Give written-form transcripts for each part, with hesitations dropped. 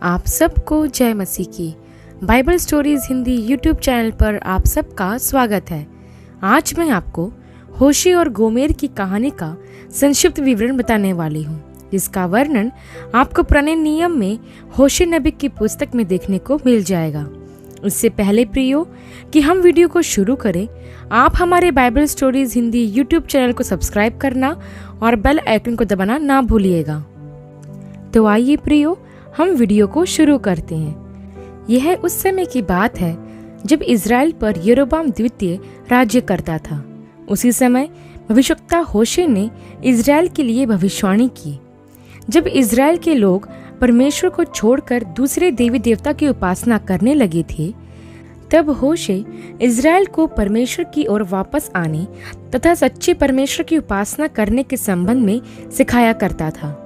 आप सबको जय मसीह की Bible stories Hindi YouTube channel पर आप सबका स्वागत है। आज मैं आपको होशे और गोमेर की कहानी का संक्षिप्त विवरण बताने वाली हूँ, जिसका वर्णन आपको पुराने नियम में होशे नबी की पुस्तक में देखने को मिल जाएगा। इससे पहले प्रियो कि हम वीडियो को शुरू करें, आप हमारे Bible stories Hindi YouTube channel को सब्सक्राइब करना और बेल आइकन को दबाना ना भूलिएगा। तो आइए प्रियो, हम वीडियो को शुरू करते हैं। यह उस समय की बात है जब इज़राइल पर यरोबाम द्वितीय राज्य करता था। उसी समय भविष्यवक्ता होशे ने इज़राइल के लिए भविष्यवाणी की। जब इज़राइल के लोग परमेश्वर को छोड़कर दूसरे देवी देवता की उपासना करने लगे थे, तब होशे इज़राइल को परमेश्वर की ओर वापस आने तथा सच्चे परमेश्वर की उपासना करने के संबंध में सिखाया करता था।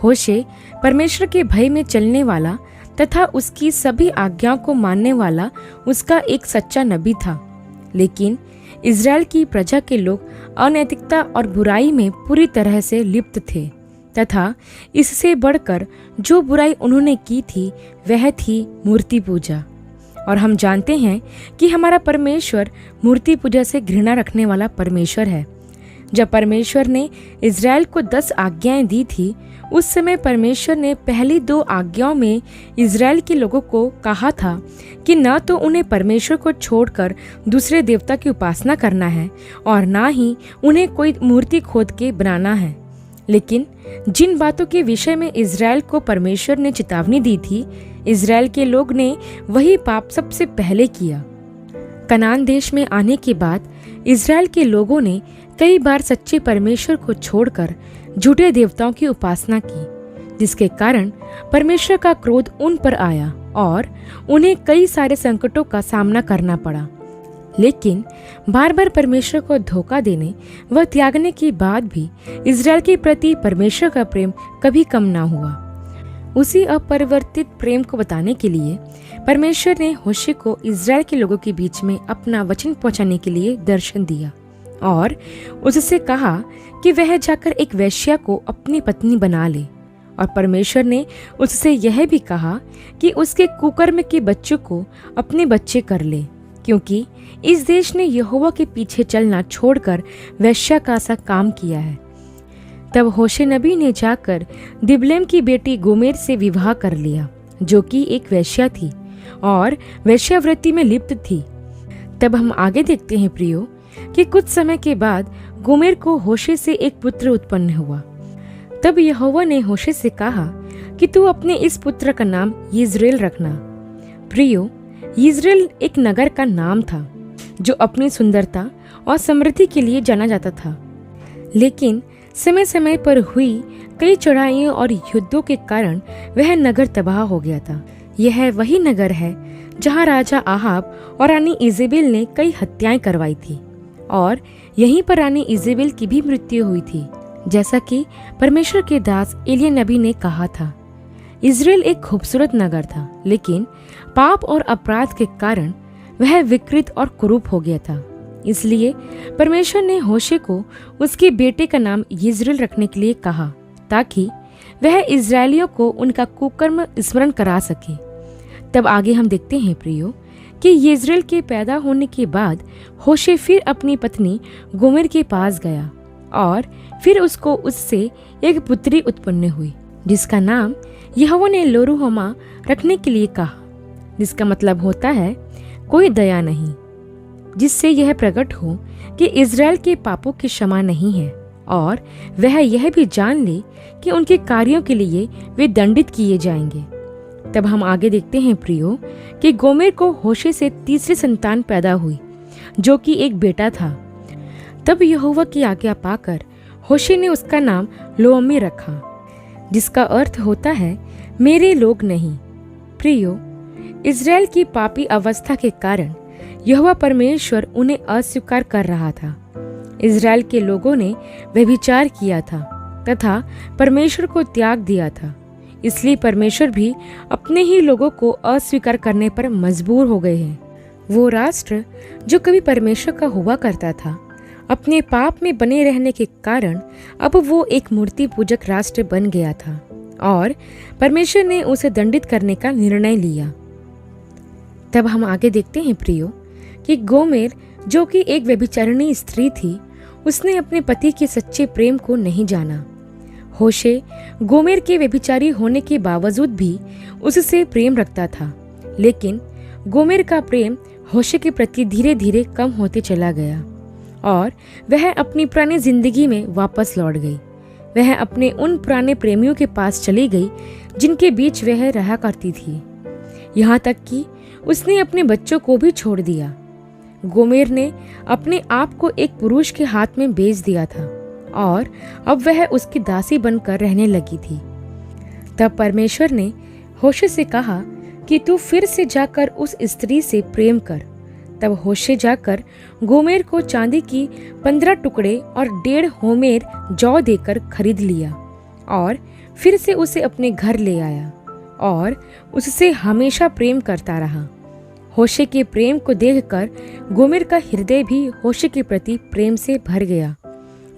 होशे परमेश्वर के भय में चलने वाला तथा उसकी सभी आज्ञाओं को मानने वाला उसका एक सच्चा नबी था। लेकिन इज़राइल की प्रजा के लोग अनैतिकता और बुराई में पूरी तरह से लिप्त थे तथा इससे बढ़कर जो बुराई उन्होंने की थी वह थी मूर्ति पूजा। और हम जानते हैं कि हमारा परमेश्वर मूर्ति पूजा से घृणा रखने वाला परमेश्वर है। जब परमेश्वर ने इज़राइल को 10 आज्ञाएं दी थी, उस समय परमेश्वर ने पहली 2 आज्ञाओं में इज़राइल के लोगों को कहा था कि न तो उन्हें परमेश्वर को छोड़कर दूसरे देवता की उपासना करना है और ना ही उन्हें कोई मूर्ति खोद के बनाना है। लेकिन जिन बातों के विषय में इज़राइल को परमेश्वर ने चेतावनी दी थी, इज़राइल के लोग ने वही पाप सबसे पहले किया। कनान देश में आने के बाद इज़राइल के लोगों ने कई बार सच्चे परमेश्वर को छोड़कर झूठे देवताओं की उपासना की, जिसके कारण परमेश्वर का क्रोध उन पर आया और उन्हें कई सारे संकटों का सामना करना पड़ा। लेकिन बार बार परमेश्वर को धोखा देने व त्यागने के बाद भी इज़राइल के प्रति परमेश्वर का प्रेम कभी कम ना हुआ। उसी अपरिवर्तित प्रेम को बताने के लिए परमेश्वर ने होशे को इज़राइल के लोगों के बीच में अपना वचन पहुंचाने के लिए दर्शन दिया और उससे कहा कि वह जाकर एक वेश्या को अपनी पत्नी बना ले। और परमेश्वर ने उससे यह भी कहा कि उसके कुकर्म के बच्चों को अपने बच्चे कर ले, क्योंकि इस देश ने यहोवा के पीछे चलना छोड़कर वेश्या का सा काम किया है। तब होशे नबी ने जाकर दिबलेम की बेटी गोमेर से विवाह कर लिया, जो कि एक वेश्या थी और वेश्यावृत्ति में लिप्त थी। तब हम आगे देखते हैं प्रियो कि कुछ समय के बाद गोमेर को होशे से एक पुत्र उत्पन्न हुआ। तब यहोवा ने होशे से कहा कि तू अपने इस पुत्र का नाम यिज्रेल रखना। प्रियो, यिज्रेल एक नगर का नाम था जो अपनी सुंदरता और समृद्धि के लिए जाना जाता था। लेकिन समय समय पर हुई कई चढ़ाइयों और युद्धों के कारण वह नगर तबाह हो गया था। यह वही नगर है जहाँ राजा आहाब और रानी इजेबेल ने कई हत्याएं करवाई थी और यहीं पर रानी इजेबेल की भी मृत्यु हुई थी, जैसा कि परमेश्वर के दास एलिय्याह नबी ने कहा था। इज़राइल एक खूबसूरत नगर था, लेकिन पाप और अपराध के कारण वह विकृत और कुरूप हो गया था। इसलिए परमेश्वर ने होशे को उसके बेटे का नाम यिज्रेल रखने के लिए कहा, ताकि वह इज़राइलियों को उनका कुकर्म स्मरण करा सके। तब आगे हम देखते हैं प्रियो कि यिज्रेल के पैदा होने के बाद होशे फिर अपनी पत्नी गोमेर के पास गया और फिर उसको उससे एक पुत्री उत्पन्न हुई, जिसका नाम यहोवा ने लोरुहमा रखने के लिए कहा, जिसका मतलब होता है कोई दया नहीं, जिससे यह प्रकट हो कि इज़राइल के पापों की क्षमा नहीं है और वह यह भी जान ले कि उनके कार्यों के लिए वे दंडित किए जाएंगे। तब हम आगे देखते हैं प्रियो कि गोमेर को होशे से तीसरी संतान पैदा हुई, जो कि एक बेटा था। तब यहोवा की आज्ञा पाकर होशे ने उसका नाम लोअम्मी रखा, जिसका अर्थ होता है मेरे लोग नहीं। प्रियो, इज़राइल की पापी अवस्था के कारण यहोवा परमेश्वर उन्हें अस्वीकार कर रहा था। इज़राइल के लोगों ने व्यभिचार किया था तथा परमेश्वर को त्याग दिया था। इसलिए परमेश्वर भी अपने ही लोगों को अस्वीकार करने पर मजबूर हो गए हैं। वो राष्ट्र जो कभी परमेश्वर का हुआ करता था, अपने पाप में बने रहने के कारण अब वो एक मूर्ति पूजक राष्ट्र बन गया था और परमेश्वर ने उसे दंडित करने का निर्णय लिया। तब हम आगे देखते हैं प्रियो कि गोमेर, जो कि एक व्यभिचारिणी स्त्री थी, उसने अपने पति के सच्चे प्रेम को नहीं जाना। होशे गोमेर के व्यभिचारी होने के बावजूद भी उससे प्रेम रखता था, लेकिन गोमेर का प्रेम होशे के प्रति धीरे धीरे कम होते चला गया और वह अपनी पुरानी जिंदगी में वापस लौट गई। वह अपने उन पुराने प्रेमियों के पास चली गई जिनके बीच वह रहा करती थी। यहाँ तक कि उसने अपने बच्चों को भी छोड़ दिया। गोमेर ने अपने आप को एक पुरुष के हाथ में बेच दिया था और अब वह उसकी दासी बनकर रहने लगी थी। तब परमेश्वर ने होशे से कहा कि तू फिर से जाकर उस स्त्री से प्रेम कर। तब होशे जाकर गोमेर को चांदी की 15 टुकड़े और 1.5 होमेर जौ देकर खरीद लिया और फिर से उसे अपने घर ले आया और उससे हमेशा प्रेम करता रहा। होशे के प्रेम को देखकर गोमेर का हृदय भी होशे के प्रति प्रेम से भर गया।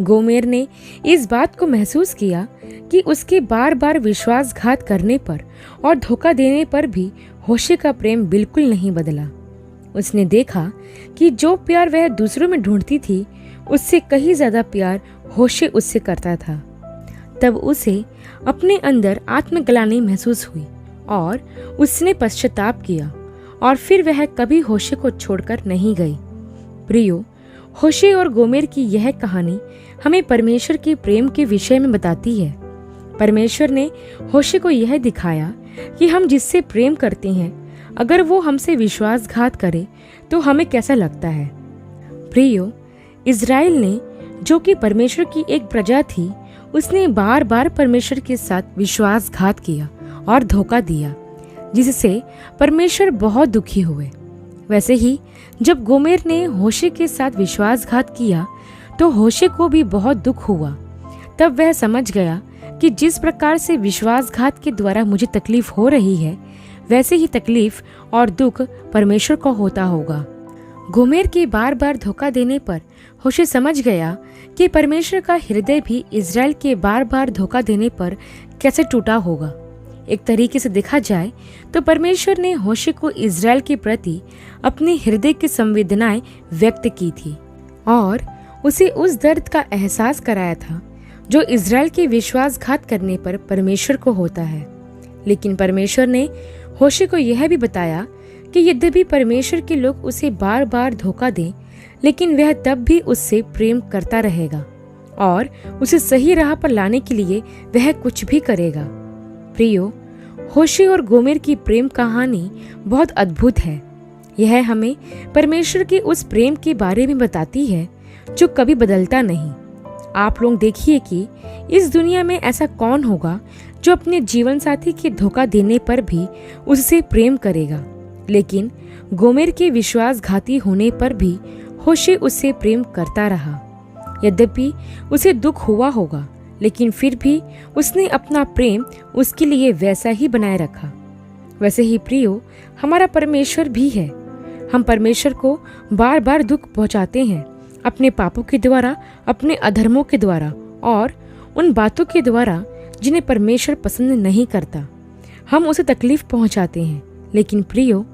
गोमेर ने इस बात को महसूस किया कि उसके बार बार विश्वासघात करने पर और धोखा देने पर भी होशे का प्रेम बिल्कुल नहीं बदला। उसने देखा कि जो प्यार वह दूसरों में ढूंढती थी, उससे कहीं ज्यादा प्यार होशे उससे करता था। तब उसे अपने अंदर आत्मग्लानि महसूस हुई और उसने पश्चाताप किया और फिर वह कभी होशे को छोड़कर नहीं गई। प्रियो, होशे और गोमेर की यह कहानी हमें परमेश्वर के प्रेम के विषय में बताती है। परमेश्वर ने होशे को यह दिखाया कि हम जिससे प्रेम करते हैं, अगर वो हमसे विश्वासघात करे तो हमें कैसा लगता है। प्रियो, इज़राइल ने, जो कि परमेश्वर की एक प्रजा थी, उसने बार बार परमेश्वर के साथ विश्वासघात किया और धोखा दिया, जिससे परमेश्वर बहुत दुखी हुए। वैसे ही जब गोमेर ने होशे के साथ विश्वासघात किया तो होशे को भी बहुत दुख हुआ। तब वह समझ गया कि जिस प्रकार से विश्वासघात के द्वारा मुझे तकलीफ हो रही है, वैसे ही तकलीफ और दुख परमेश्वर को होता होगा। गोमेर के बार बार धोखा देने पर होशे समझ गया कि परमेश्वर का हृदय भी इज़राइल के बार बार धोखा देने पर कैसे टूटा होगा। एक तरीके से देखा जाए तो परमेश्वर ने होशे को इज़राइल के प्रति अपने हृदय की संवेदनाएं व्यक्त की थी और उसे उस दर्द का एहसास कराया था जो इज़राइल के विश्वासघात करने पर परमेश्वर को होता है। लेकिन परमेश्वर ने होशे को यह भी बताया कि यद्यपि परमेश्वर के लोग उसे बार बार धोखा दें, लेकिन वह तब भी उससे प्रेम करता रहेगा और उसे सही राह पर लाने के लिए वह कुछ भी करेगा। प्रियो, होशे और गोमेर की प्रेम कहानी बहुत अद्भुत है। यह हमें परमेश्वर के उस प्रेम के बारे में बताती है जो कभी बदलता नहीं। आप लोग देखिए कि इस दुनिया में ऐसा कौन होगा जो अपने जीवन साथी के धोखा देने पर भी उससे प्रेम करेगा। लेकिन गोमेर के विश्वासघाती होने पर भी होशे उससे प्रेम करता रहा। यद्यपि उसे दुख हुआ होगा, लेकिन फिर भी उसने अपना प्रेम उसके लिए वैसा ही बनाए रखा। वैसे ही प्रियो, हमारा परमेश्वर भी है। हम परमेश्वर को बार बार दुख पहुंचाते हैं, अपने पापों के द्वारा, अपने अधर्मों के द्वारा और उन बातों के द्वारा जिन्हें परमेश्वर पसंद नहीं करता। हम उसे तकलीफ पहुंचाते हैं, लेकिन प्रियो,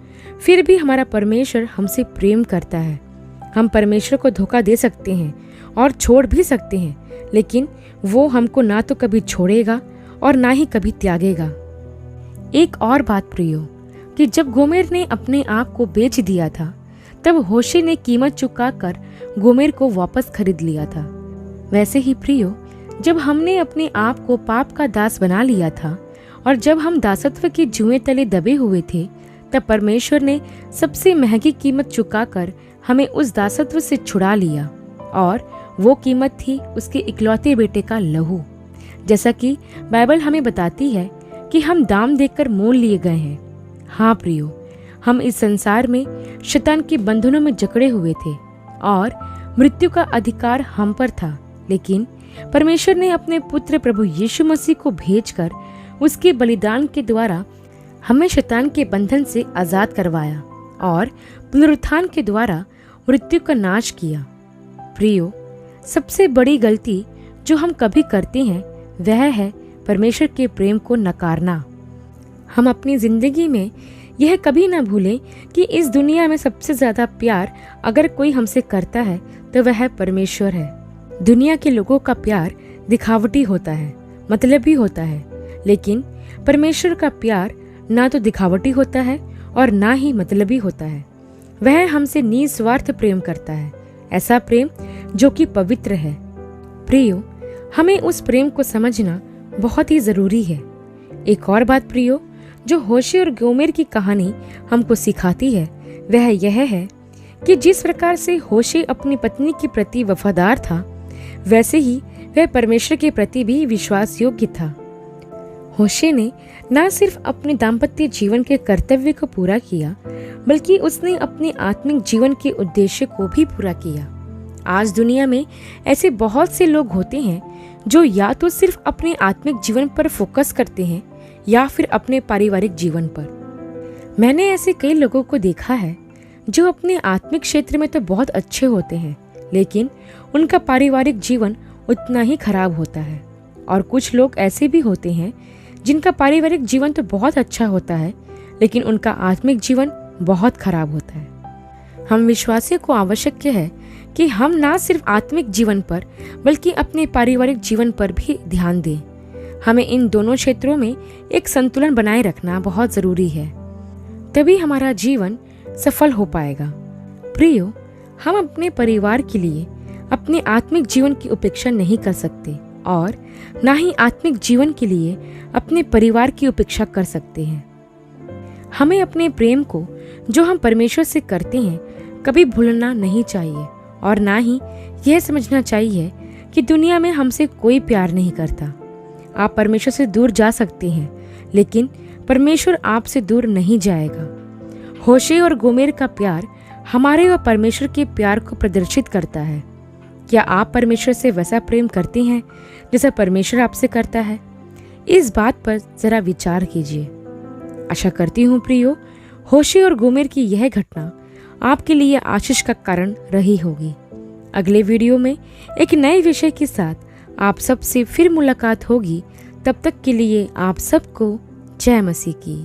फिर भी हमारा परमेश्वर हमसे प्रेम करता है। हम परमेश्वर को धोखा दे सकते हैं और छोड़ भी सकते हैं, लेकिन वो हमको ना तो कभी छोड़ेगा और ना ही कभी त्यागेगा। एक और बात प्रियो, कि जब गोमेर ने अपने आप को बेच दिया था, तब होशे ने कीमत चुकाकर गोमेर को वापस खरीद लिया था। वैसे ही प्रियो, जब हमने अपने आप को पाप का दास बना लिया था और जब हम दासत्व के जुएं तले दबे हुए थे, तब परमेश्वर ने सबसे महंगी कीमत चुकाकर हमें उस दासत्व से छुड़ा लिया और वो कीमत थी उसके इकलौते बेटे का लहू। जैसा कि बाइबल हमें बताती है कि हम दाम देकर मोल लिए गए हैं। हाँ प्रियो, हम इस संसार में शैतान के बंधनों में जकड़े हुए थे और मृत्यु का अधिकार हम पर था, लेकिन परमेश्वर ने अपने पुत्र प्रभु यीशु मसीह को भेजकर उसके बलिदान के द्वारा हमें शैतान के बंधन से आजाद करवाया और पुनरुत्थान के द्वारा मृत्यु का नाश किया। प्रियो, सबसे बड़ी गलती जो हम कभी करते हैं वह है परमेश्वर के प्रेम को नकारना। हम अपनी जिंदगी में यह कभी ना भूलें कि इस दुनिया में सबसे ज्यादा प्यार अगर कोई हमसे करता है तो वह परमेश्वर है। दुनिया के लोगों का प्यार दिखावटी होता है, मतलबी होता है, लेकिन परमेश्वर का प्यार ना तो दिखावटी होता है और ना ही मतलबी होता है। वह हमसे निस्वार्थ प्रेम करता है, ऐसा प्रेम जो कि पवित्र है। प्रियो, हमें उस प्रेम को समझना बहुत ही जरूरी है। एक और बात प्रियो, जो होशे और गोमेर की कहानी हमको सिखाती है वह यह है कि जिस प्रकार से होशे अपनी पत्नी के प्रति वफादार था, वैसे ही वह परमेश्वर के प्रति भी विश्वास योग्य था। होशे ने न सिर्फ अपने दाम्पत्य जीवन के कर्तव्य को पूरा किया, बल्कि उसने अपने आत्मिक जीवन के उद्देश्य को भी पूरा किया। आज दुनिया में ऐसे बहुत से लोग होते हैं जो या तो सिर्फ अपने आत्मिक जीवन पर फोकस करते हैं या फिर अपने पारिवारिक जीवन पर। मैंने ऐसे कई लोगों को देखा है जो अपने आत्मिक क्षेत्र में तो बहुत अच्छे होते हैं, लेकिन उनका पारिवारिक जीवन उतना ही खराब होता है। और कुछ लोग ऐसे भी होते हैं जिनका पारिवारिक जीवन तो बहुत अच्छा होता है, लेकिन उनका आत्मिक जीवन बहुत खराब होता है। हम विश्वासियों को आवश्यक है कि हम ना सिर्फ आत्मिक जीवन पर बल्कि अपने पारिवारिक जीवन पर भी ध्यान दें। हमें इन दोनों क्षेत्रों में एक संतुलन बनाए रखना बहुत जरूरी है, तभी हमारा जीवन सफल हो पाएगा। प्रियो, हम अपने परिवार के लिए अपने आत्मिक जीवन की उपेक्षा नहीं कर सकते और ना ही आत्मिक जीवन के लिए अपने परिवार की उपेक्षा कर सकते हैं। हमें अपने प्रेम को जो हम परमेश्वर से करते हैं कभी भूलना नहीं चाहिए और ना ही यह समझना चाहिए कि दुनिया में हमसे कोई प्यार नहीं करता। आप परमेश्वर से दूर जा सकते हैं, लेकिन परमेश्वर आपसे दूर नहीं जाएगा। होशे और गोमेर का प्यार हमारे और परमेश्वर के प्यार को प्रदर्शित करता है। क्या आप परमेश्वर से वैसा प्रेम करते हैं जैसा परमेश्वर आपसे करता है? इस बात पर जरा विचार कीजिए। आशा करती हूँ प्रियो, होशे और गोमेर की यह घटना आपके लिए आशीष का कारण रही होगी। अगले वीडियो में एक नए विषय के साथ आप सबसे फिर मुलाकात होगी। तब तक के लिए आप सबको जय मसीह की।